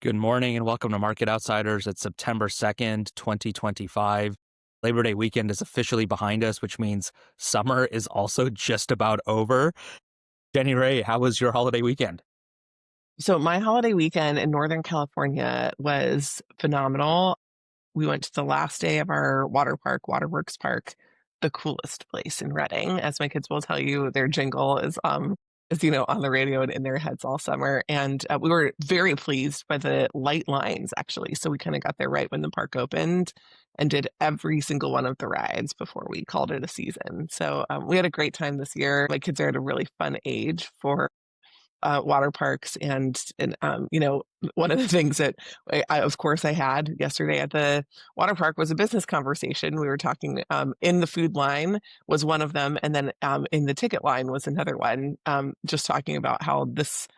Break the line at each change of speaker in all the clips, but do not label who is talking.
Good morning and welcome to Market Outsiders. It's September 2nd, 2025. Labor Day weekend is officially behind us, which means summer is also just about over. Jenny Ray, how was your holiday weekend?
So my holiday weekend in Northern California was phenomenal. We went to the last day of our water park, Waterworks Park, the coolest place in Redding. As my kids will tell you, their jingle is on the radio and in their heads all summer. And we were very pleased by the light lines actually. So we kind of got there right when the park opened and did every single one of the rides before we called it a season. So we had a great time this year. My kids are at a really fun age for water parks and one of the things that of course I had yesterday at the water park was a business conversation. We were talking in the food line was one of them, and then in the ticket line was another one, just talking about how this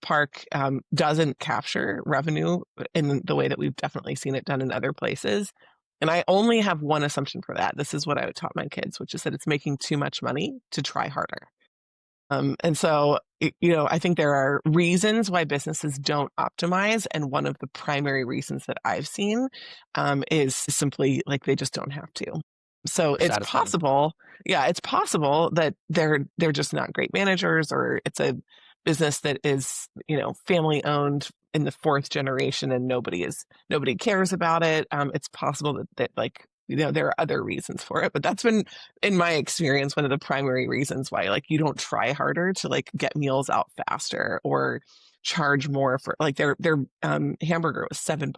park doesn't capture revenue in the way that we've definitely seen it done in other places. And I only have one assumption for that. This is what I taught my kids, which is that it's making too much money to try harder. I think there are reasons why businesses don't optimize. And one of the primary reasons that I've seen is simply like they just don't have to. So it's
Satisfying.
possible, yeah, it's possible that they're just not great managers, or it's a business that is, family owned in the fourth generation and nobody cares about it. It's possible that like there are other reasons for it, but that's been, in my experience, one of the primary reasons why like you don't try harder to like get meals out faster or charge more for like their hamburger was $7.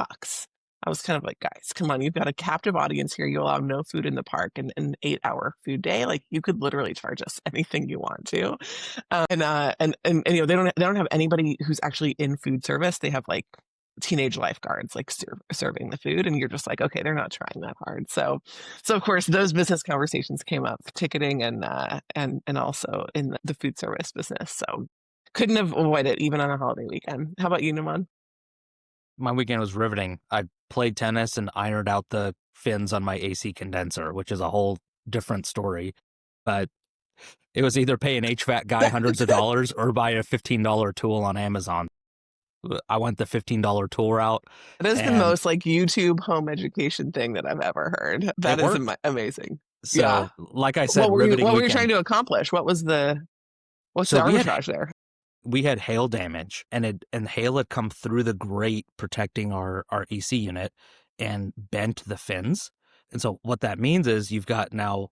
I was kind of like, guys, come on, you've got a captive audience here. You allow no food in the park and an 8-hour food day. Like you could literally charge us anything you want to. They don't have anybody who's actually in food service. They have like teenage lifeguards like serving the food, and you're just like, okay, they're not trying that hard. So of course those business conversations came up, ticketing and also in the food service business. So couldn't have avoided it even on a holiday weekend. How about you, Naman?
My weekend was riveting. I played tennis and ironed out the fins on my AC condenser, which is a whole different story. But it was either pay an HVAC guy hundreds of dollars or buy a $15 tool on Amazon. I went the $15 tool route,
That is the
and
most like YouTube home education thing that I've ever heard.
it
That is
worked.
amazing. Yeah.
So, like I
What
said,
were you
riveting
what were you trying
weekend.
to accomplish? What's the
So
arbitrage there?
we had hail damage, and hail had come through the grate protecting our AC unit and bent the fins. And so what that means is you've got now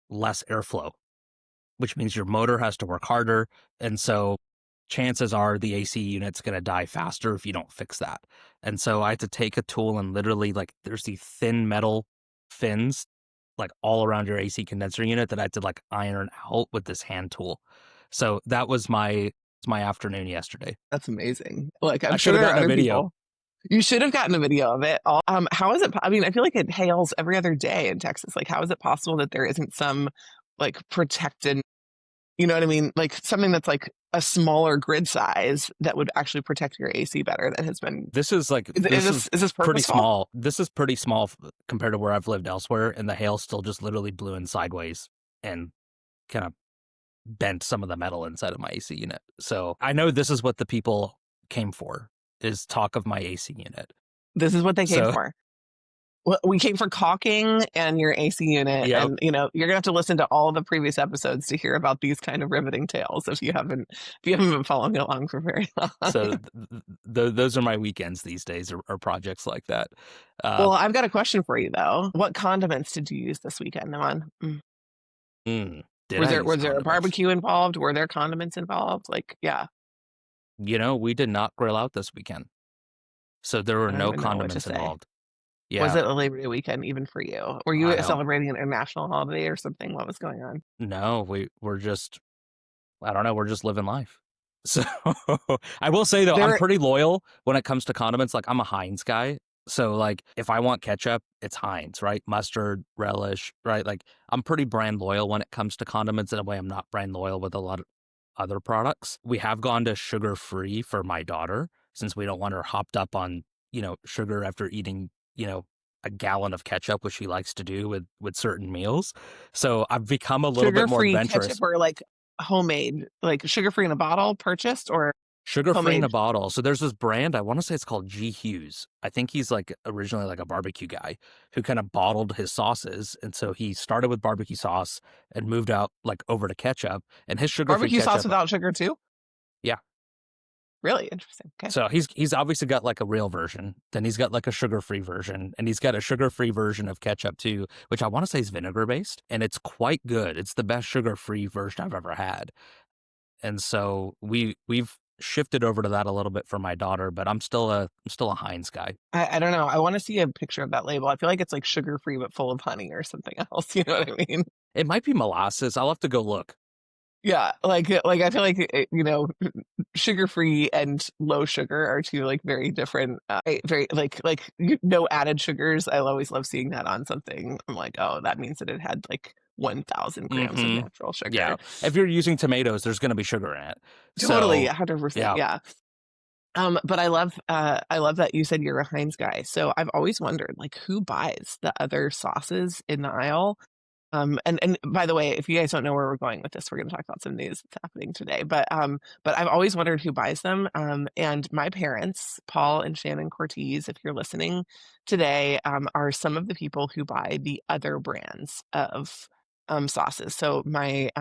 less airflow, which means your motor has to work harder. And so chances are the AC unit's going to die faster if you don't fix that. And so I had to take a tool and literally, like, there's these thin metal fins like all around your AC condenser unit that I had to like iron out with this hand tool. So that was my afternoon yesterday.
That's amazing. Like I'm
I
sure
should have
there are
gotten a
other
video.
people. You should have gotten a video of it. How is it? I mean, I feel like it hails every other day in Texas. Like, how is it possible that there isn't some like protected, you know what I mean? Like something that's like a smaller grid size that would actually protect your AC better that has been,
This is like
is
this is
is this
pretty
purposeful?
small. This is pretty small compared to where I've lived elsewhere, and the hail still just literally blew in sideways and kind of bent some of the metal inside of my AC unit. So I know this is what the people came for, is talk of my AC unit.
This is what they came
So
for. Well, we came for caulking and your AC unit,
yep.
and you're gonna have to listen to all the previous episodes to hear about these kind of riveting tales if you haven't been following along for very long.
So those are my weekends these days, or projects like that. Uh,
Well, I've got a question for you though. What condiments did you use this weekend, Naman?
did
Was
I
there
use
was there a
condiments?
barbecue involved? Were there condiments involved? Like, yeah,
We did not grill out this weekend, so there were
I don't
no
even know what to
condiments
say.
involved.
Was
Yeah,
it a Labor Day weekend even for you? Were you
I don't
celebrating an international holiday or something? What was going on?
know. We're just, I don't know, we're just living life. So I will say though, I'm
There
pretty loyal when it comes to condiments. Like, I'm a Heinz guy. So like if I want ketchup, it's Heinz, right? Mustard, relish, right? Like I'm pretty brand loyal when it comes to condiments, in a way I'm not brand loyal with a lot of other products. We have gone to sugar free for my daughter, since we don't want her hopped up on, sugar after eating, a gallon of ketchup, which she likes to do with certain meals. So I've become a little bit more
sugar-free ketchup
adventurous.
or like homemade, like sugar-free in a bottle purchased or
Sugar-free in a
Homemade.
bottle. So there's this brand, I wanna say it's called G. Hughes. I think he's, like, originally, like, a barbecue guy who kinda bottled his sauces, and so he started with barbecue sauce and moved out, like, over to ketchup, and his sugar-free
Barbecue sauce
ketchup.
without sugar too?
Yeah.
Really interesting. Okay.
So he's obviously got, like, a real version, then he's got, like, a sugar-free version, and he's got a sugar-free version of ketchup too, which I wanna say is vinegar-based, and it's quite good. It's the best sugar-free version I've ever had. And so we've shifted over to that a little bit for my daughter, but I'm still a Heinz guy.
I don't know. I want to see a picture of that label. I feel like it's like sugar free but full of honey or something else. You know what I mean?
It might be molasses. I'll have to go look.
Yeah, like I feel like sugar free and low sugar are two like very different, very no added sugars. I always love seeing that on something. I'm like, oh, that means that it had like 1,000 grams of
Mhm.
natural
Yeah.
sugar.
If you're using tomatoes, there's gonna be sugar in it.
Totally,
So,
100%.
yeah.
Yeah. But I love that you said you're a Heinz guy. So I've always wondered, like, who buys the other sauces in the aisle? And by the way, if you guys don't know where we're going with this, we're going to talk about some news that's happening today. But I've always wondered who buys them. And my parents, Paul and Shannon Cortez, if you're listening today, are some of the people who buy the other brands of sauces. So my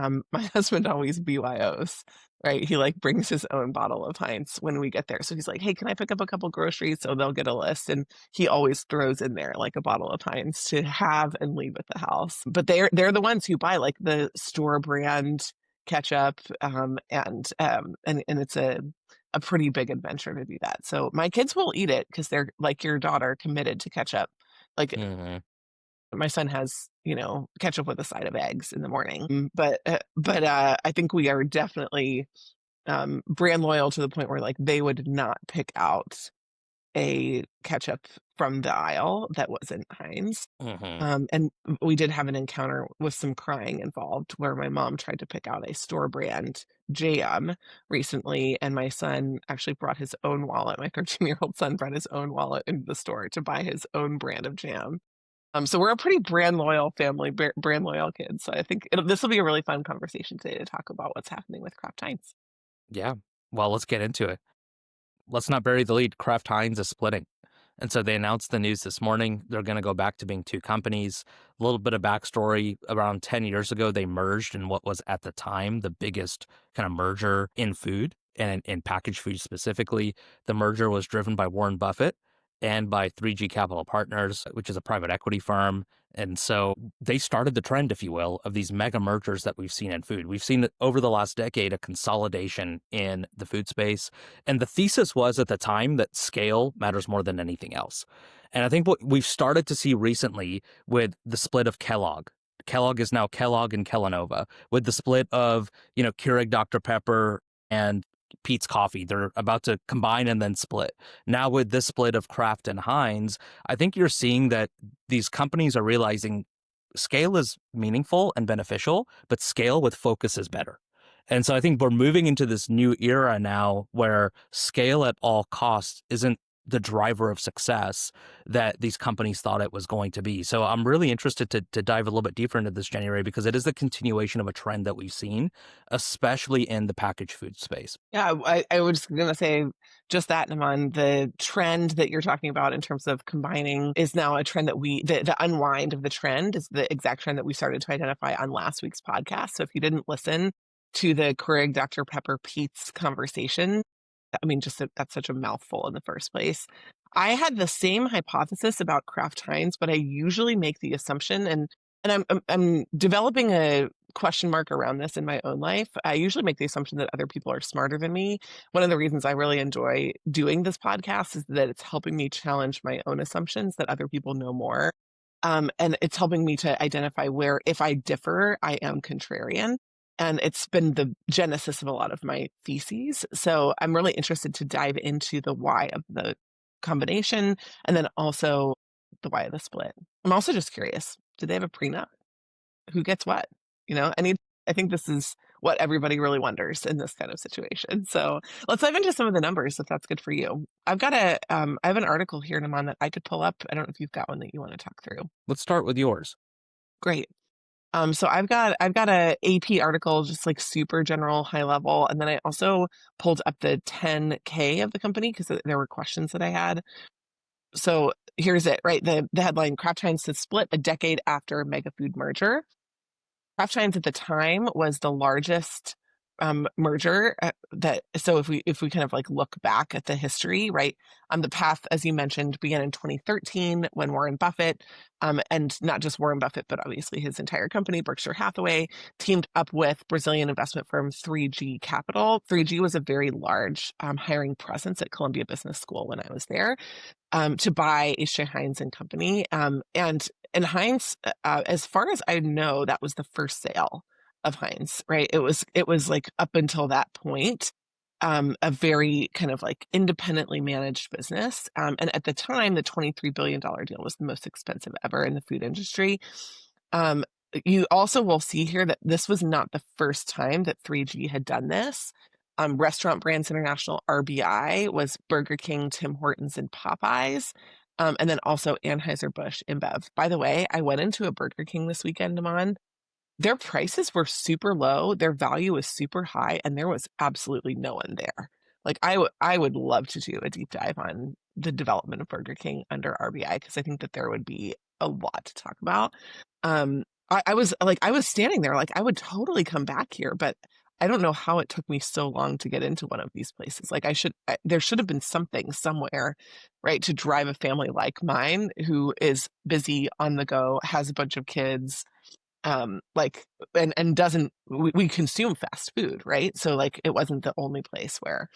husband always BYOs. Right, he like brings his own bottle of Heinz when we get there. So he's like, "Hey, can I pick up a couple groceries?" So they'll get a list, and he always throws in there like a bottle of Heinz to have and leave at the house. But they're the ones who buy like the store brand ketchup, and it's a pretty big adventure to do that. So my kids will eat it because they're like your daughter, committed to ketchup. Like
Mhm.
my son has, ketchup with a side of eggs in the morning. I think we are definitely brand loyal to the point where like they would not pick out a ketchup from the aisle that wasn't Heinz.
Mhm.
And we did have an encounter with some crying involved where my mom tried to pick out a store brand jam recently, and my son actually brought his own wallet. My 13-year-old son brought his own wallet into the store to buy his own brand of jam. So we're a pretty brand loyal family, brand loyal kids. So I think this will be a really fun conversation today to talk about what's happening with Kraft Heinz.
Yeah. Well, let's get into it. Let's not bury the lead. Kraft Heinz is splitting. And so they announced the news this morning. They're going to go back to being two companies. A little bit of backstory, around 10 years ago, they merged in what was at the time the biggest kind of merger in food and in packaged food specifically. The merger was driven by Warren Buffett and by 3G Capital Partners, which is a private equity firm. And so they started the trend, if you will, of these mega mergers that we've seen in food. We've seen over the last decade a consolidation in the food space. And the thesis was at the time that scale matters more than anything else. And I think what we've started to see recently with the split of Kellogg. Kellogg is now Kellogg and Kellanova. With the split of, Keurig Dr. Pepper and Pete's Coffee, they're about to combine and then split. Now with this split of Kraft and Heinz, I think you're seeing that these companies are realizing scale is meaningful and beneficial, but scale with focus is better. And so I think we're moving into this new era now where scale at all costs isn't the driver of success that these companies thought it was going to be. So I'm really interested to dive a little bit deeper into this, January, because it is the continuation of a trend that we've seen, especially in the packaged food space.
Yeah, I was gonna say just that, Naman. The trend that you're talking about in terms of combining is now a trend that the unwind of the trend is the exact trend that we started to identify on last week's podcast. So if you didn't listen to the Keurig Dr. Pepper Pete's conversation, I mean, that's such a mouthful in the first place. I had the same hypothesis about Kraft Heinz, but I usually make the assumption, and I'm developing a question mark around this in my own life. I usually make the assumption that other people are smarter than me. One of the reasons I really enjoy doing this podcast is that it's helping me challenge my own assumptions that other people know more. And it's helping me to identify where, if I differ, I am contrarian. And it's been the genesis of a lot of my theses. So I'm really interested to dive into the why of the combination and then also the why of the split. I'm also just curious, do they have a prenup? Who gets what? I think this is what everybody really wonders in this kind of situation. So let's dive into some of the numbers if that's good for you. I have an article here, Naman, that I could pull up. I don't know if you've got one that you want to talk through.
Let's start with yours.
Great. So I've got a AP article, just like super general, high level, and then I also pulled up the 10K of the company because there were questions that I had. So here's it, right? The headline: Kraft Heinz to split a decade after mega food merger. Kraft Heinz at the time was the largest merger that. So if we kind of like look back at the history, right? The path, as you mentioned, began in 2013 when Warren Buffett, and not just Warren Buffett, but obviously his entire company, Berkshire Hathaway, teamed up with Brazilian investment firm 3G Capital. 3G was a very large hiring presence at Columbia Business School when I was there, to buy H.J. Heinz and Company. And Heinz, as far as I know, that was the first sale of Heinz, right? It was like up until that point, a very kind of like independently managed business. And at the time, the $23 billion deal was the most expensive ever in the food industry. Um, you also will see here that this was not the first time that 3G had done this. Restaurant Brands International, RBI, was Burger King, Tim Hortons, and Popeyes. And then also Anheuser-Busch InBev. By the way, I went into a Burger King this weekend, Amon. Their prices were super low, their value was super high, and there was absolutely no one there. Like I would love to do a deep dive on the development of Burger King under RBI because I think that there would be a lot to talk about. I was standing there like I would totally come back here, but I don't know how it took me so long to get into one of these places. Like there should have been something somewhere, right, to drive a family like mine who is busy on the go, has a bunch of kids, like and doesn't we consume fast food, right? So like it wasn't the only place where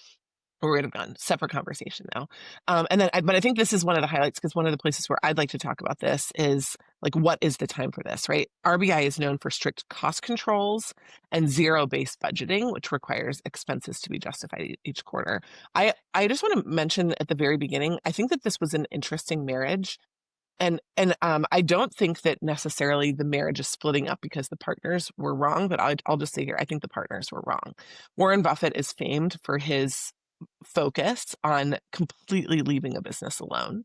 we're gonna gone separate conversation now. But I think this is one of the highlights because one of the places where I'd like to talk about this is like what is the time for this, right? RBI is known for strict cost controls and zero-based budgeting, which requires expenses to be justified each quarter. I just want to mention at the very beginning, I think that this was an interesting marriage, and I don't think that necessarily the marriage is splitting up because the partners were wrong, but I'll just say here, I think the partners were wrong. Warren Buffett is famed for his focus on completely leaving a business alone,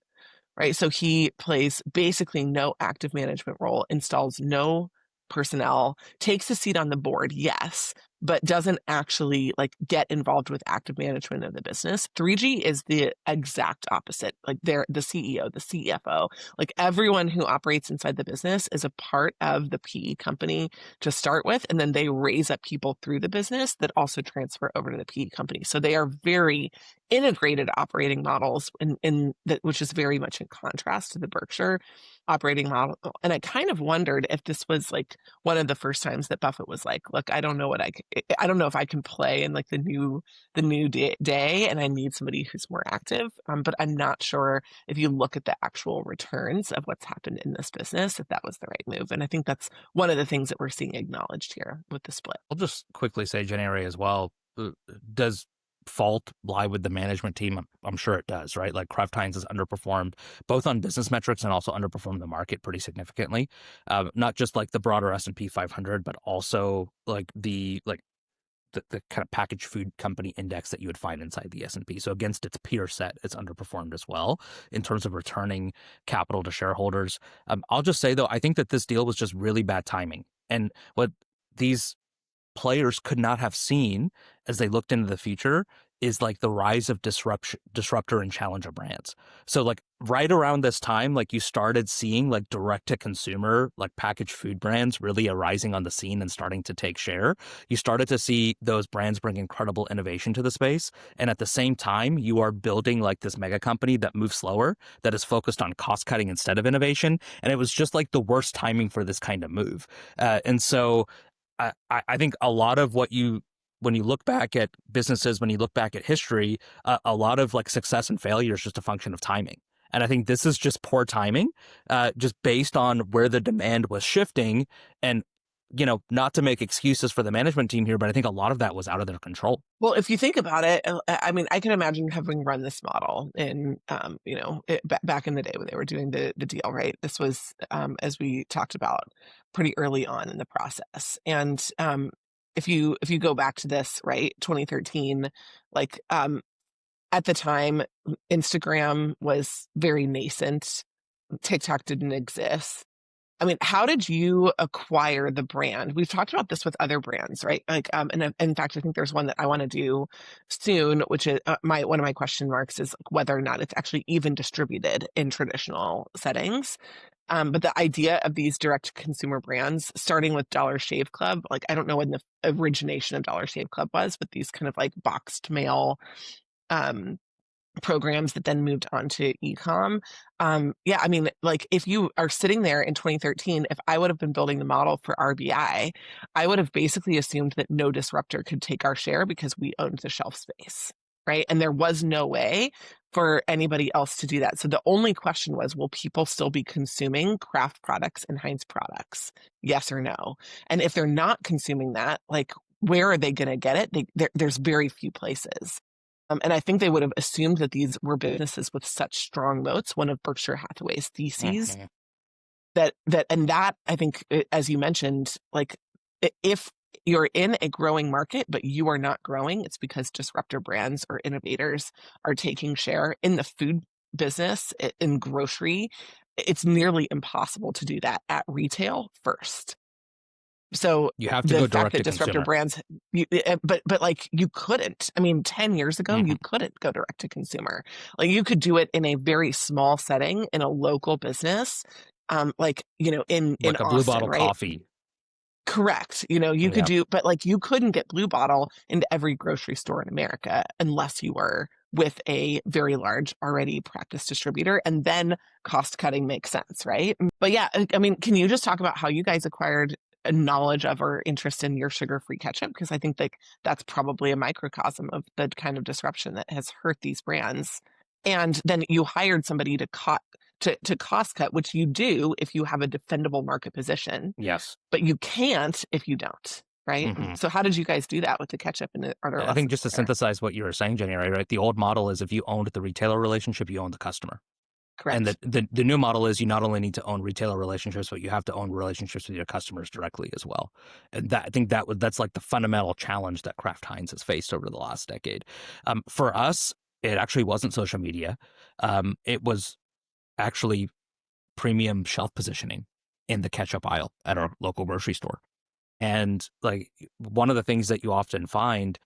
right? So he plays basically no active management role, installs no personnel, takes a seat on the board, yes, but doesn't actually like get involved with active management of the business. 3G is the exact opposite. Like they're the CEO, the CFO, like everyone who operates inside the business is a part of the PE company to start with, and then they raise up people through the business that also transfer over to the PE company. So they are very integrated operating models in that, which is very much in contrast to the Berkshire operating model. And I kind of wondered if this was like one of the first times that Buffett was like, look, I don't know I don't know if I can play in like the new day, and I need somebody who's more active. But I'm not sure if you look at the actual returns of what's happened in this business, if that was the right move. And I think that's one of the things that we're seeing acknowledged here with the split.
I'll just quickly say, January as well. Does fault lie with the management team? I'm sure it does, right? Like Kraft Heinz has underperformed both on business metrics and also underperformed the market pretty significantly. Not just like the broader S&P 500, but also like the kind of packaged food company index that you would find inside the S&P. So against its peer set, it's underperformed as well in terms of returning capital to shareholders. I'll just say though, I think that this deal was just really bad timing, and what these players could not have seen as they looked into the future is like the rise of disruptor and challenger brands. So like right around this time, like you started seeing like direct to consumer, like packaged food brands really arising on the scene and starting to take share. You started to see those brands bring incredible innovation to the space. And at the same time, you are building like this mega company that moves slower, that is focused on cost cutting instead of innovation. And it was just like the worst timing for this kind of move. And so I think a lot of when you look back at businesses, when you look back at history, a lot of like success and failure is just a function of timing. And I think this is just poor timing, just based on where the demand was shifting. And, not to make excuses for the management team here, but I think a lot of that was out of their control.
Well, if you think about it, I mean, I can imagine having run this model in, back in the day when they were doing the deal, right? This was, as we talked about, pretty early on in the process. And if you go back to this, right, 2013, like at the time, Instagram was very nascent, TikTok didn't exist. I mean, how did you acquire the brand? We've talked about this with other brands, right? Like, and in fact, I think there's one that I want to do soon, which is my one of my question marks is whether or not it's actually even distributed in traditional settings. But the idea of these direct consumer brands, starting with Dollar Shave Club, like I don't know when the origination of Dollar Shave Club was, but these kind of like boxed mail um, programs that then moved on to ecom. Yeah, I mean, like if you are sitting there in 2013, if I would have been building the model for RBI, I would have basically assumed that no disruptor could take our share because we owned the shelf space, right? And there was no way for anybody else to do that. So the only question was, will people still be consuming Kraft products and Heinz products? Yes or no? And if they're not consuming that, like where are they going to get it? There's very few places. And I think they would have assumed that these were businesses with such strong moats. One of Berkshire Hathaway's theses
Mhm.
that I think, as you mentioned, like if you're in a growing market, but you are not growing, it's because disruptor brands or innovators are taking share in the food business, in grocery. It's nearly impossible to do that at retail first. So
You have to
the
go
fact
direct
that
to
disruptor
consumer.
brands, but like you couldn't. I mean, 10 years ago,
Mhm.
you couldn't go direct to consumer. Like you could do it in a very small setting in a local business, like in
Like a Blue
Austin,
Bottle
right?
coffee.
Correct. You could
Yeah.
do, but like you couldn't get Blue Bottle into every grocery store in America unless you were with a very large already practiced distributor, and then cost cutting makes sense, right? But yeah, I mean, can you just talk about how you guys acquired a knowledge of or interest in your sugar-free ketchup? Because I think like that's probably a microcosm of the kind of disruption that has hurt these brands. And then you hired somebody to cost cut, which you do if you have a defendable market position,
Yes.
but you can't if you don't, right?
Mhm.
So how did you guys do that with the ketchup, and are there
I think
lessons
just to
there?
synthesize what you were saying, Jenny, right? The old model is if you owned the retailer relationship, you owned the customer. And
Correct.
the new model is you not only need to own retailer relationships, but you have to own relationships with your customers directly as well. And that I think that's like the fundamental challenge that Kraft Heinz has faced over the last decade. For us, it actually wasn't social media. It was actually premium shelf positioning in the ketchup aisle at our local grocery store. And like one of the things that you often find,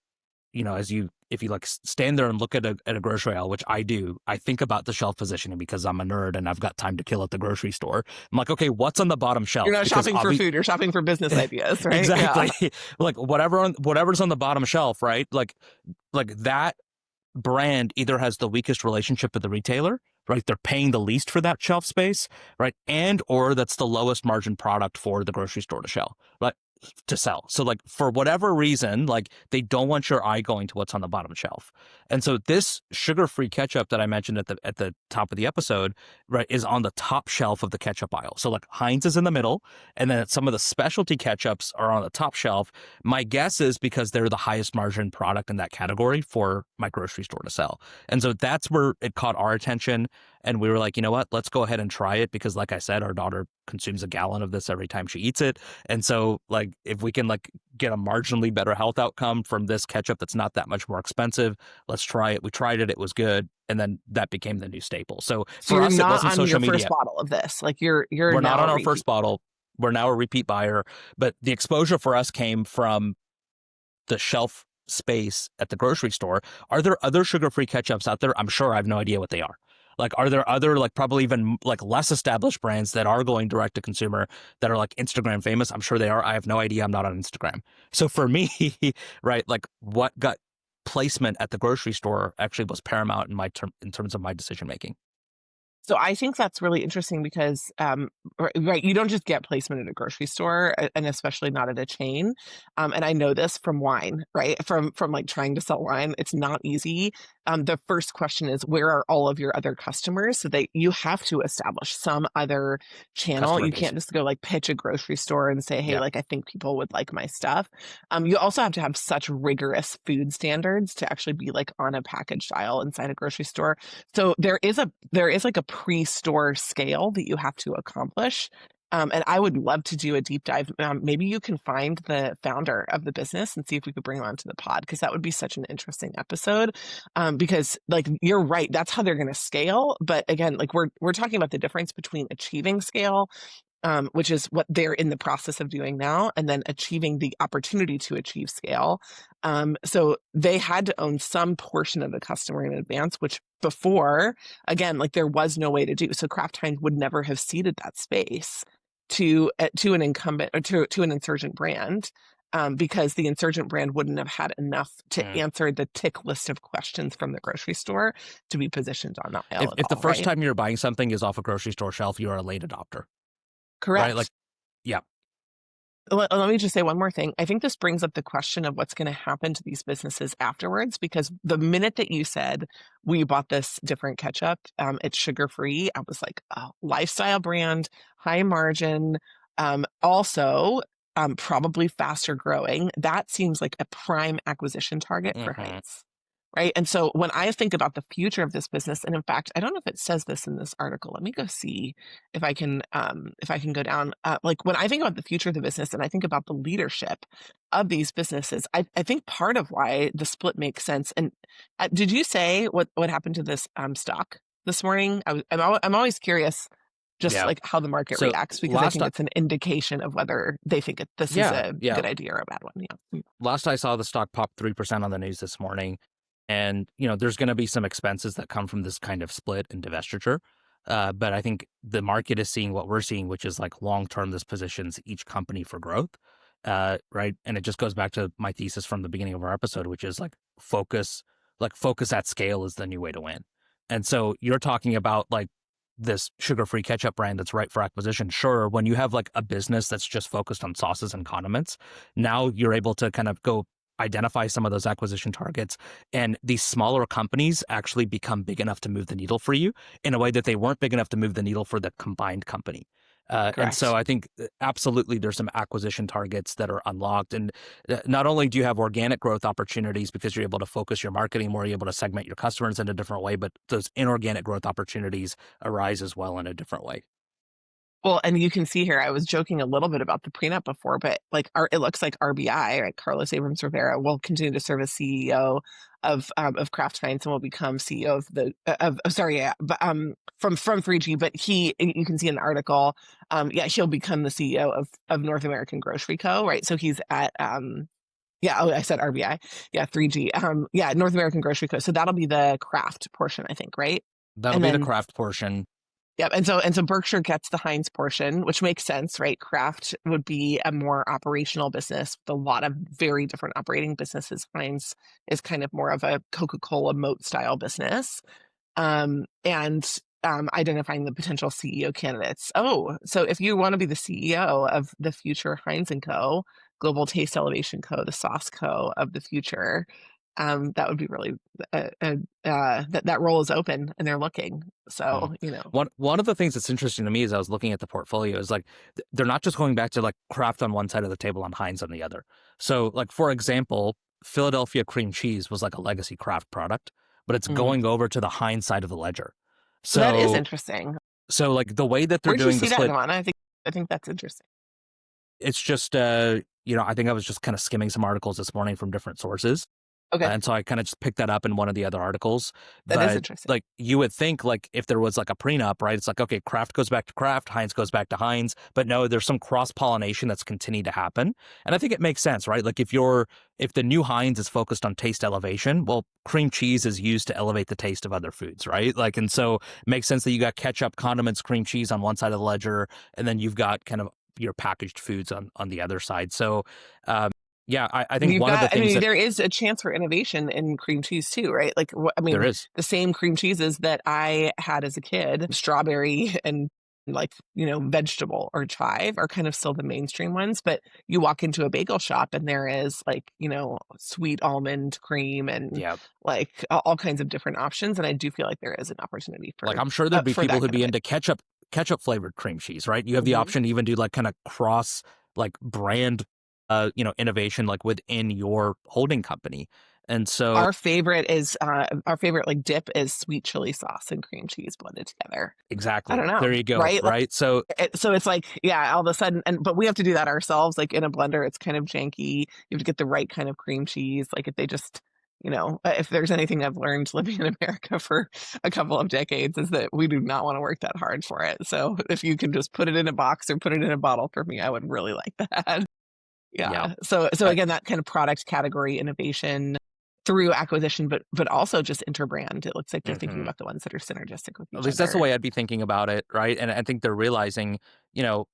as you if you like stand there and look at a grocery aisle, which I do, I think about the shelf positioning because I'm a nerd and I've got time to kill at the grocery store. I'm like, okay, what's on the bottom
You're
shelf?
not
Because
shopping for food, you're shopping for business ideas, right? Yeah.
exactly, like whatever's on the bottom shelf, right? Like that brand either has the weakest relationship with the retailer, right? They're paying the least for that shelf space, right? And or that's the lowest margin product for the grocery store to sell. So like for whatever reason, like they don't want your eye going to what's on the bottom shelf. And so this sugar-free ketchup that I mentioned at the top of the episode, right, is on the top shelf of the ketchup aisle. So like Heinz is in the middle, and then some of the specialty ketchups are on the top shelf. My guess is because they're the highest margin product in that category for my grocery store to sell. And so that's where it caught our attention. And we were like, you know what, let's go ahead and try it because like I said, our daughter consumes a gallon of this every time she eats it. And so like if we can like get a marginally better health outcome from this ketchup that's not that much more expensive, let's try it. We tried it, it was good. And then that became the new staple. So
So
for
you're
us, it
not
wasn't
on
social
your first
media.
bottle of this. Like you're
We're not
now
on
a
our
repeat.
first bottle. We're now a repeat buyer. But the exposure for us came from the shelf space at the grocery store. Are there other sugar-free ketchups out there? I'm sure I have no idea what they are. Like, are there other like probably even like less established brands that are going direct to consumer that are like Instagram famous? I'm sure they are. I have no idea. I'm not on Instagram. So for me, right, like what got placement at the grocery store actually was paramount in terms of my decision making.
So I think that's really interesting because, right, you don't just get placement at a grocery store, and especially not at a chain. And I know this from wine, right? From like trying to sell wine, it's not easy. The first question is, where are all of your other customers? So you have to establish some other channel.
Customer
You
base.
can't just go like pitch a grocery store and say, hey,
Yeah.
like I think people would like my stuff. You also have to have such rigorous food standards to actually be like on a packaged aisle inside a grocery store. So there is like a pre-store scale that you have to accomplish. And I would love to do a deep dive. Maybe you can find the founder of the business and see if we could bring him onto the pod, because that would be such an interesting episode. Because like you're right, that's how they're going to scale. But again, like we're talking about the difference between achieving scale which is what they're in the process of doing now, and then achieving the opportunity to achieve scale. So they had to own some portion of the customer in advance, which before, again, like there was no way to do. So Kraft Heinz would never have ceded that space to an incumbent or to an insurgent brand. Because the insurgent brand wouldn't have had enough to answer the tick list of questions from the grocery store to be positioned on that aisle
If
at
the
all,
first
right?
time you're buying something is off a grocery store shelf, you are a late adopter, right? Like,
Correct.
yeah,
Let me just say one more thing. I think this brings up the question of what's going to happen to these businesses afterwards, because the minute that you said we bought this different ketchup, it's sugar free, I was like, oh, lifestyle brand, high margin, also probably faster growing. That seems like a prime acquisition target for
hmm
Heinz. Right. And so when I think about the future of this business, and in fact, I don't know if it says this in this article. Let me go see if I can go down. Like when I think about the future of the business and I think about the leadership of these businesses, I think part of why the split makes sense. And did you say what happened to this stock this morning? I'm always curious, just
yeah.
like how the market
So
reacts, because I
last
think
I,
it's an indication of whether they think this is
yeah,
a
yeah,
good idea or a bad one. Yeah.
last I saw, the stock popped 3% on the news this morning. And, there's going to be some expenses that come from this kind of split and divestiture. But I think the market is seeing what we're seeing, which is like long term, this positions each company for growth. Right. And it just goes back to my thesis from the beginning of our episode, which is focus at scale is the new way to win. And so you're talking about like this sugar-free ketchup brand that's right for acquisition. Sure, when you have like a business that's just focused on sauces and condiments, now you're able to kind of go identify some of those acquisition targets, and these smaller companies actually become big enough to move the needle for you in a way that they weren't big enough to move the needle for the combined company. And so
Correct.
I think absolutely there's some acquisition targets that are unlocked. And not only do you have organic growth opportunities because you're able to focus your marketing more, you're able to segment your customers in a different way, but those inorganic growth opportunities arise as well in a different way.
Well, and you can see here, I was joking a little bit about the prenup before, but like it looks like RBI, right? Carlos Abrams Rivera will continue to serve as CEO of Kraft Heinz and will become CEO of the sorry, yeah, but from 3G. But you can see in the article, yeah, he'll become the CEO of North American Grocery Co. Right? So he's at yeah, oh, I said RBI, yeah, 3G, yeah, North American Grocery Co. So that'll be the Kraft portion, I think, right?
That'll
And
be the
then
craft portion.
yep. And so Berkshire gets the Heinz portion, which makes sense, right? Kraft would be a more operational business with a lot of very different operating businesses. Heinz is kind of more of a Coca-Cola moat style business. And identifying the potential CEO candidates. Oh, so if you want to be the CEO of the future Heinz and Co., Global Taste Elevation Co., the Sauce Co. of the future, that would be really that role is open and they're looking.
Mm.
So,
One of the things that's interesting to me as I was looking at the portfolio is like they're not just going back to like Kraft on one side of the table and Heinz on the other. So like for example, Philadelphia cream cheese was like a legacy Kraft product, but it's
mm.
going over to the Heinz side of the ledger.
That is
So
interesting.
like the way that they're
Where'd you
doing the
see that,
split,
Ivana? I think that's interesting.
it's just I think I was just kind of skimming some articles this morning from different sources.
Okay,
And so I kind of just picked that up in one of the other articles.
that is
But
interesting.
like you would think like if there was like a prenup, right? It's like, okay, Kraft goes back to Kraft, Heinz goes back to Heinz. But no, there's some cross-pollination that's continued to happen. And I think it makes sense, right? Like if the new Heinz is focused on taste elevation, well, cream cheese is used to elevate the taste of other foods, right? Like, and so it makes sense that you got ketchup, condiments, cream cheese on one side of the ledger, and then you've got kind of your packaged foods on the other side. So yeah, I think
You've
one of the
got, I
things
mean,
that
there is a chance for innovation in cream cheese too, right? Like, I
there
mean,
is.
the same cream cheeses that I had as a kid, strawberry and like, vegetable or chive are kind of still the mainstream ones. But you walk into a bagel shop and there is like, sweet almond cream and
Yeah.
like all kinds of different options. And I do feel like there is an opportunity
Like I'm sure there'd be
for
people
that
who'd
kind of
be
thing.
into ketchup flavored cream cheese, right? You have the
Mhm.
option to even do like kind of cross like brand innovation like within your holding company. And so
Our favorite like dip is sweet chili sauce and cream cheese blended together. I
exactly.
don't know,
There you go,
right?
right? So
So it's like, yeah, all of a sudden, but we have to do that ourselves, like in a blender. It's kind of janky. You have to get the right kind of cream cheese. Like if they just, if there's anything I've learned living in America for a couple of decades is that we do not want to work that hard for it. So if you can just put it in a box or put it in a bottle for me, I would really like that.
Yeah.
Yeah. So
I,
again, that kind of product category innovation through acquisition, but also just interbrand. It looks like they're thinking
mhm.
about the ones that are synergistic with
At
each
least that's the
other.
way I'd be thinking about it, right? And I think they're realizing, you know,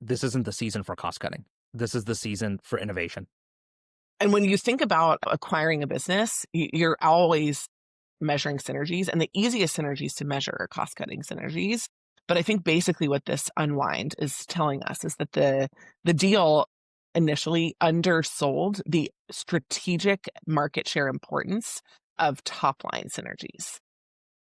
this isn't the season for cost cutting. This is the season for innovation.
And when you think about acquiring a business, you're always measuring synergies, and the easiest synergies to measure are cost cutting synergies. But I think basically what this unwind is telling us is that the deal initially undersold the strategic market share importance of top line synergies,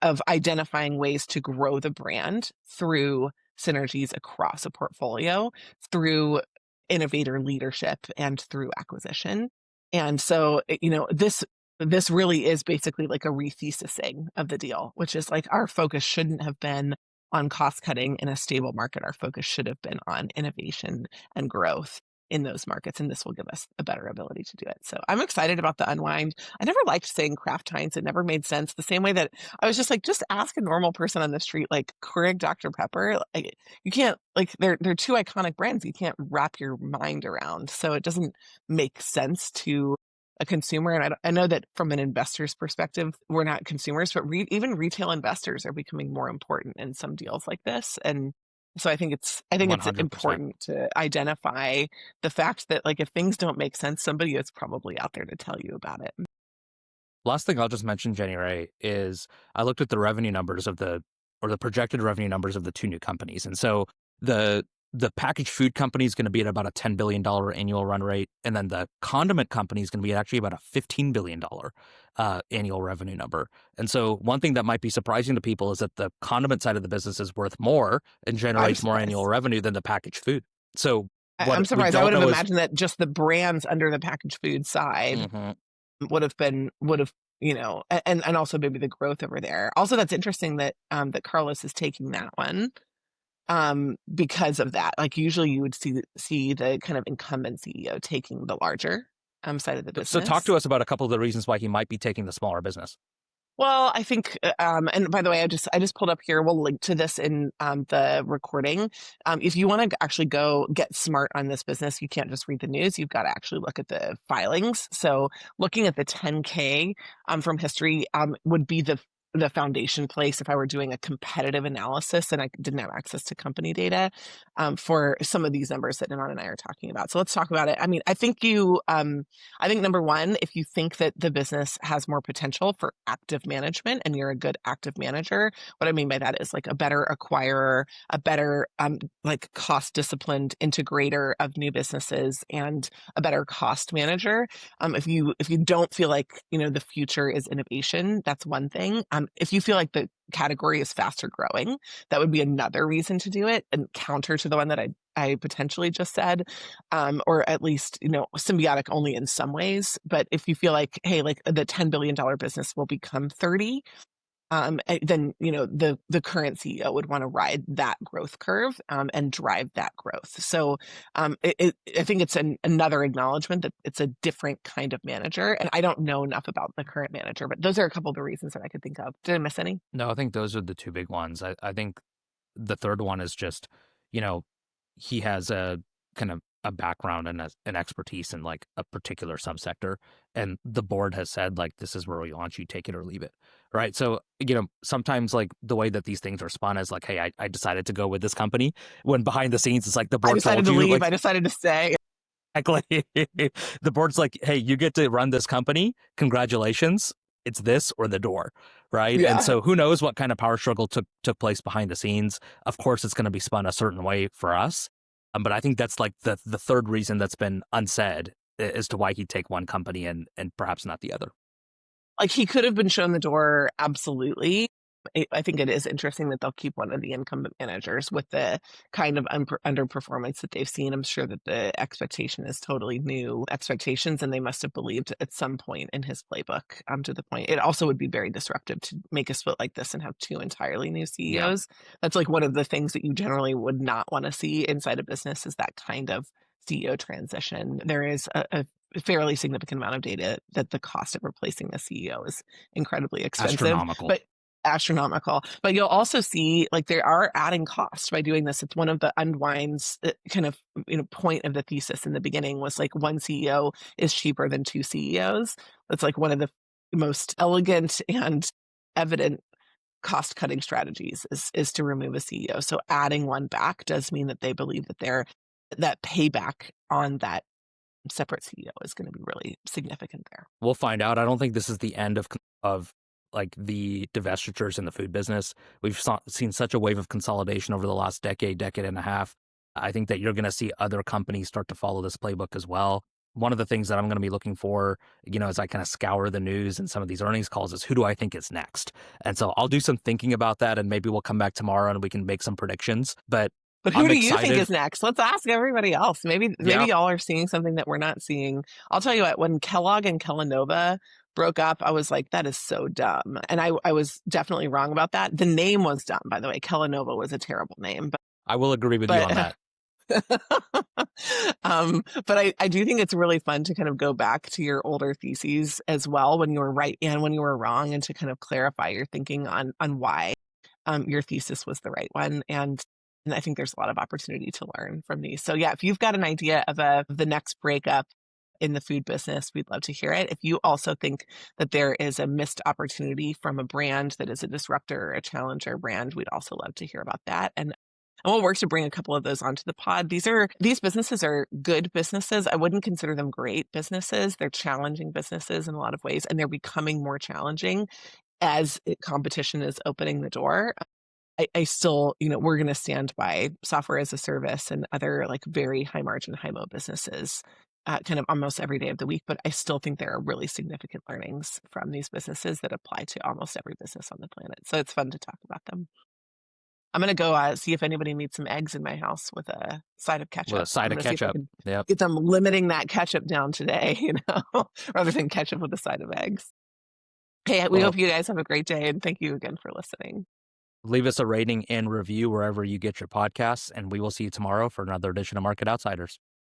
of identifying ways to grow the brand through synergies across a portfolio, through innovator leadership, and through acquisition. And so, this really is basically like a rethesising of the deal, which is like our focus shouldn't have been on cost cutting in a stable market. Our focus should have been on innovation and growth in those markets, and this will give us a better ability to do it. So I'm excited about the unwind. I never liked saying Kraft Heinz. It never made sense. The same way that I was just like, just ask a normal person on the street, like Keurig Dr. Pepper. Like, you can't, like, they're two iconic brands. You can't wrap your mind around. So it doesn't make sense to a consumer. And I know that from an investor's perspective, we're not consumers, but even retail investors are becoming more important in some deals like this. And so I think it's
100%.
important to identify the fact that, like, if things don't make sense, somebody is probably out there to tell you about it.
Last thing I'll just mention, Jenny Ray, is I looked at the revenue numbers or the projected revenue numbers of the two new companies. And so the the packaged food company is going to be at about a $10 billion annual run rate. And then the condiment company is going to be actually about a $15 billion annual revenue number. And so one thing that might be surprising to people is that the condiment side of the business is worth more and
I'm
generates more annual
surprised.
revenue than the packaged food. So
I'm
what we
surprised. I
don't
would have
know is,
imagined that just the brands under the packaged food side
mhm.
would have and also maybe the growth over there. Also, that's interesting that that Carlos is taking that one because of that. Like, usually you would see the kind of incumbent CEO taking the larger side of the
So talk to
business.
us about a couple of the reasons why he might be taking the smaller business.
Well, I think, and by the way, I just pulled up here. We'll link to this in the recording. If you want to actually go get smart on this business, you can't just read the news. You've got to actually look at the filings. So, looking at the 10K from history would be the foundation place if I were doing a competitive analysis and I didn't have access to company data for some of these numbers that Iman and I are talking about. So let's talk about it. I mean, I think number one, if you think that the business has more potential for active management and you're a good active manager, what I mean by that is like a better acquirer, a better like cost disciplined integrator of new businesses, and a better cost manager. If you don't feel like the future is innovation, that's one thing. If you feel like the category is faster growing, that would be another reason to do it, and counter to the one that I potentially just said, or at least symbiotic only in some ways. But if you feel like, hey, like the $10 billion business will become 30, then the current CEO would want to ride that growth curve and drive that growth. So I think it's another acknowledgement that it's a different kind of manager. And I don't know enough about the current manager, but those are a couple of the reasons that I could think of. Did I miss any?
No, I think those are the two big ones. I think the third one is just, you know, he has a kind of a background and an expertise in like a particular subsector, and the board has said like this is where we want you, take it or leave it, right? So sometimes like the way that these things are spun is like, hey, I decided to go with this company, when behind the scenes it's like the
I
board
decided
told
to
you
leave.
like
I decided to stay.
exactly. The board's like, hey, you get to run this company. Congratulations. It's this or the door, right? And
Yeah.
so who knows what kind of power struggle took place behind the scenes. Of course, it's going to be spun a certain way for us. But I think that's like the third reason that's been unsaid as to why he'd take one company and perhaps not the other.
Like, he could have been shown the door, absolutely. I think it is interesting that they'll keep one of the incumbent managers with the kind of underperformance that they've seen. I'm sure that the expectation is totally new expectations, and they must have believed at some point in his playbook. To the point, it also would be very disruptive to make a split like this and have two entirely new
Yeah.
CEOs. That's like one of the things that you generally would not want to see inside a business, is that kind of CEO transition. There is a fairly significant amount of data that the cost of replacing the CEO is incredibly expensive,
Astronomical.
but astronomical. But you'll also see like they are adding cost by doing this. It's one of the unwinds kind of point of the thesis in the beginning was like one CEO is cheaper than two CEOs. That's like one of the most elegant and evident cost cutting strategies is to remove a CEO. So adding one back does mean that they believe that payback on that separate CEO is going to be really significant there.
We'll find out. I don't think this is the end of like the divestitures in the food business. We've seen such a wave of consolidation over the last decade and a half. I think that you're going to see other companies start to follow this playbook as well. One of the things that I'm going to be looking for, as I kind of scour the news and some of these earnings calls is who do I think is next? And so I'll do some thinking about that and maybe we'll come back tomorrow and we can make some predictions. But
who
I'm
do you think
excited.
is next? Let's ask everybody else. Maybe y'all are seeing something that we're not seeing. I'll tell you what, when Kellogg and Kellanova broke up, I was like, that is so dumb. And I was definitely wrong about that. The name was dumb, by the way. Kellanova was a terrible name.
I will agree with you on that.
But I do think it's really fun to kind of go back to your older theses as well when you were right and when you were wrong, and to kind of clarify your thinking on why your thesis was the right one. And I think there's a lot of opportunity to learn from these. So yeah, if you've got an idea of the next breakup in the food business, we'd love to hear it. If you also think that there is a missed opportunity from a brand that is a disruptor or a challenger brand, we'd also love to hear about that. And we'll work to bring a couple of those onto the pod. These businesses are good businesses. I wouldn't consider them great businesses. They're challenging businesses in a lot of ways, and they're becoming more challenging as competition is opening the door. I still, we're going to stand by software as a service and other like very high margin, high mo businesses kind of almost every day of the week. But I still think there are really significant learnings from these businesses that apply to almost every business on the planet. So it's fun to talk about them. I'm going to go see if anybody needs some eggs in my house with a side of ketchup.
With a side of ketchup.
Yep. Get them limiting that ketchup down today, rather than ketchup with a side of eggs. Hey, we hope you guys have a great day, and thank you again for listening.
Leave us a rating and review wherever you get your podcasts, and we will see you tomorrow for another edition of Market Outsiders.